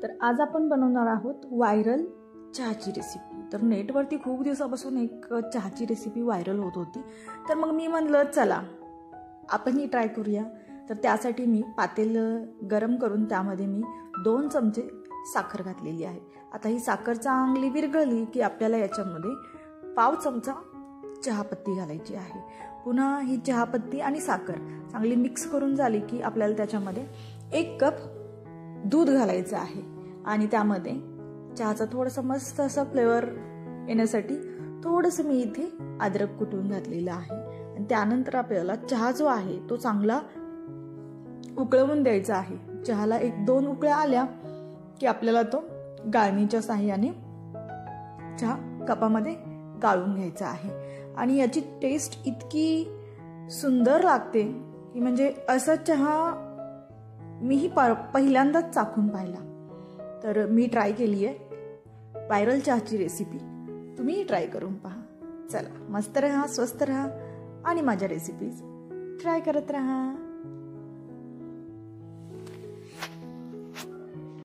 तर आज आपण बनवणार आहोत व्हायरल चहाची रेसिपी। तर नेटवरती खूप दिवसापासून एक चहाची रेसिपी व्हायरल होत होती, तर मग मी म्हणलं चला आपण ही ट्राय करूया। तर त्यासाठी मी पातेल गरम करून त्यामध्ये मी 2 चमचे साखर घातलेली आहे। आता ही साखर चांगली विरघळली की आपल्याला याच्यामध्ये पाव चमचा चहापत्ती घालायची आहे। पुन्हा ही चहापत्ती आणि साखर चांगली मिक्स करून झाली की आपल्याला त्याच्यामध्ये 1 कप दूध घालायचं आहे आणि त्यामध्ये चहाचा थोडासा मस्त असा फ्लेवर येण्यासाठी थोडंसं मी इथे अद्रक कुटून घातलेलं आहे। आणि त्यानंतर आपल्याला चहा जो आहे तो चांगला उकळवून द्यायचा आहे। चहाला 1-2 उकळ्या आल्या की आपल्याला तो गाळणीच्या साहाय्याने चहा कपामध्ये गाळून घ्यायचा आहे। आणि याची टेस्ट इतकी सुंदर लागते की म्हणजे असा चहा मीही पहिल्यांदाच चाखून पाहिला। तर मी ट्राय केली आहे व्हायरल चहाची रेसिपी, तुम्हीही ट्राय करून पहा। चला मस्त रहा, स्वस्थ रहा आणि माझ्या रेसिपीज ट्राय करत रहा।